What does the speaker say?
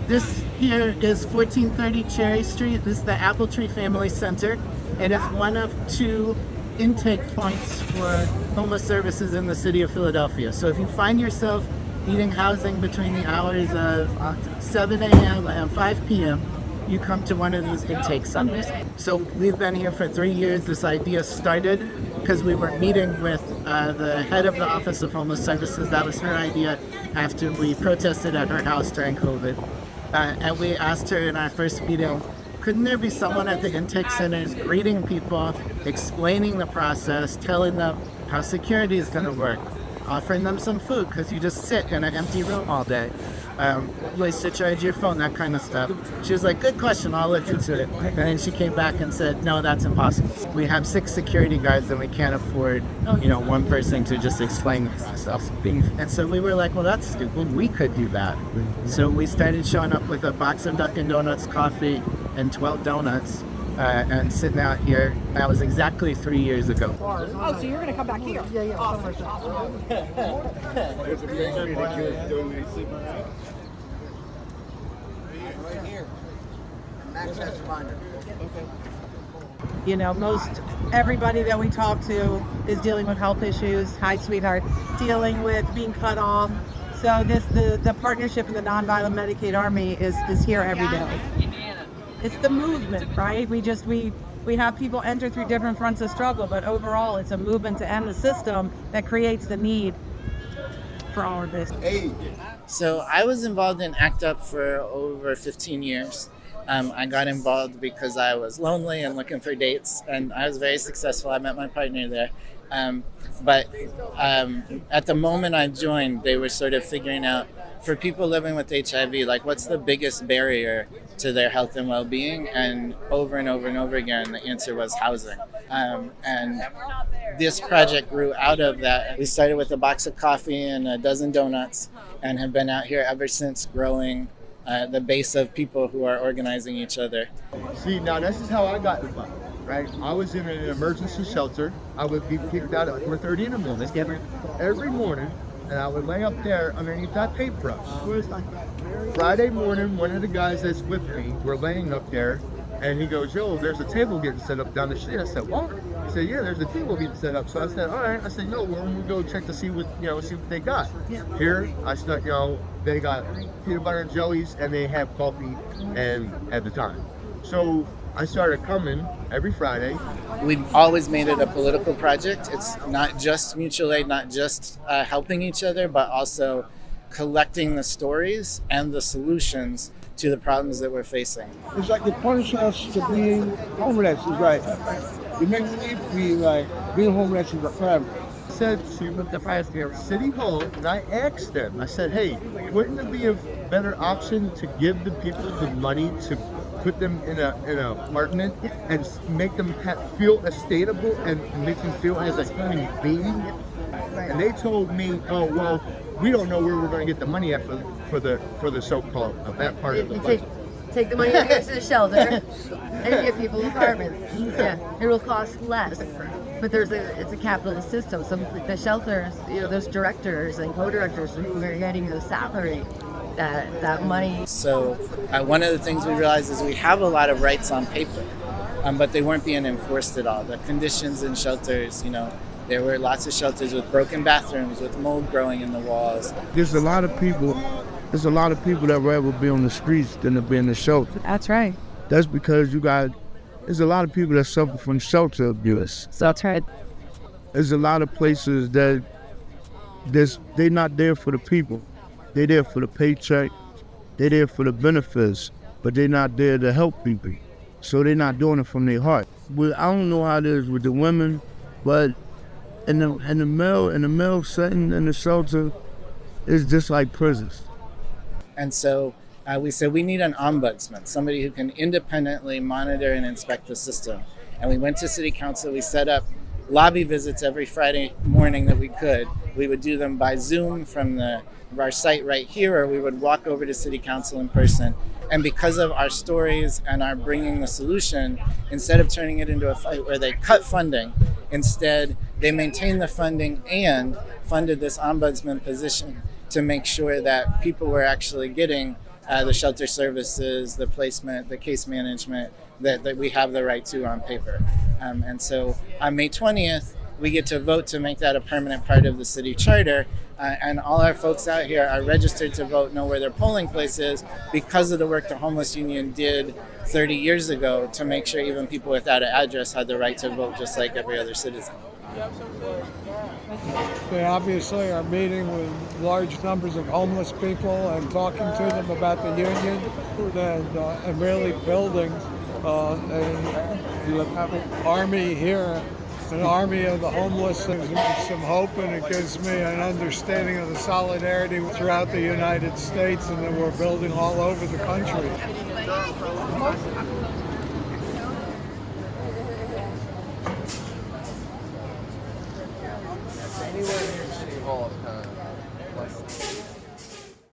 This here is 1430 Cherry Street. This is the Apple Tree Family Center. It is one of two intake points for homeless services in the city of Philadelphia. So if you find yourself needing housing between the hours of 7 a.m. and 5 p.m., you come to one of these intake centers. So we've been here for 3 years. This idea started because we were meeting with the head of the Office of Homeless Services. That was her idea after we protested at her house during COVID. And we asked her in our first meeting, couldn't there be someone at the intake centers greeting people, explaining the process, telling them how security is going to work, offering them some food because you just sit in an empty room all day, place to charge your phone, that kind of stuff. She was like, good question, I'll look into it. And then she came back and said, no, that's impossible. We have 6 security guards and we can't afford, one person to just explain the process. And so we were like, well, that's stupid. We could do that. So we started showing up with a box of Dunkin' Donuts coffee and 12 donuts and sitting out here. That was exactly 3 years ago. Oh, so you're going to come back here? Yeah. Awesome. Right here. Access reminder. Most everybody that we talk to is dealing with health issues. Hi, sweetheart. Dealing with being cut off. So the partnership in the Nonviolent Medicaid Army is here every day. It's the movement, right? We have people enter through different fronts of struggle, but overall it's a movement to end the system that creates the need for all of this. So I was involved in ACT UP for over 15 years. I got involved because I was lonely and looking for dates, and I was very successful. I met my partner there. But at the moment I joined, they were sort of figuring out, for people living with HIV, like what's the biggest barrier to their health and well-being? And over and over again, the answer was housing. And this project grew out of that. We started with a box of coffee and a dozen donuts and have been out here ever since, growing the base of people who are organizing each other. See, now this is how I got the bug, right? I was in an emergency shelter. I would be kicked out at 4:30 in the morning, every morning, and I would lay up there underneath that paintbrush. Friday morning, one of the guys that's with me, we're laying up there, and he goes, yo, there's a table getting set up down the street. I said, what? He said, yeah, there's a table getting set up. So I said, all right. I said, no, we're gonna go check to see what they got. Here, I start, they got peanut butter and jellies, and they have coffee and at the time. So I started coming every Friday. We've always made it a political project. It's not just mutual aid, not just helping each other, but also collecting the stories and the solutions to the problems that we're facing. It's like they punish us to being homeless, is right. They make believe we being homeless is a crime. I said to the City Hall, and I asked them, I said, hey, wouldn't it be a better option to give the people the money to put them in an apartment and make them feel sustainable and make them feel as a human being? And they told me, oh, well, we don't know where we're going to get the money at for the so-called that part of the budget. Take the money and give it to the shelter and give people apartments. Yeah, it will cost less, but it's a capitalist system. So the shelters, those directors and co-directors who are getting the salary, that money. So one of the things we realized is we have a lot of rights on paper, but they weren't being enforced at all. The conditions in shelters, there were lots of shelters with broken bathrooms, with mold growing in the walls. There's a lot of people that rather be on the streets than to be in the shelter. That's right. That's because there's a lot of people that suffer from shelter abuse. That's right. There's a lot of places that they're not there for the people. They're there for the paycheck. They're there for the benefits, but they're not there to help people. So they're not doing it from their heart. But I don't know how it is with the women, but in the male setting in the shelter, it's just like prisons. And so we said we need an ombudsman, somebody who can independently monitor and inspect the system. And we went to city council. We set up lobby visits every Friday morning that we could. We would do them by Zoom from our site right here, or we would walk over to city council in person. And because of our stories and our bringing the solution, instead of turning it into a fight where they cut funding, instead they maintained the funding and funded this ombudsman position to make sure that people were actually getting the shelter services, the placement, the case management that we have the right to on paper. And so on May 20th, we get to vote to make that a permanent part of the city charter. And all our folks out here are registered to vote, know where their polling place is, because of the work the Homeless Union did 30 years ago to make sure even people without an address had the right to vote just like every other citizen. They obviously are meeting with large numbers of homeless people and talking to them about the union and really building an army here, an army of the homeless, and some hope, and it gives me an understanding of the solidarity throughout the United States and that we're building all over the country.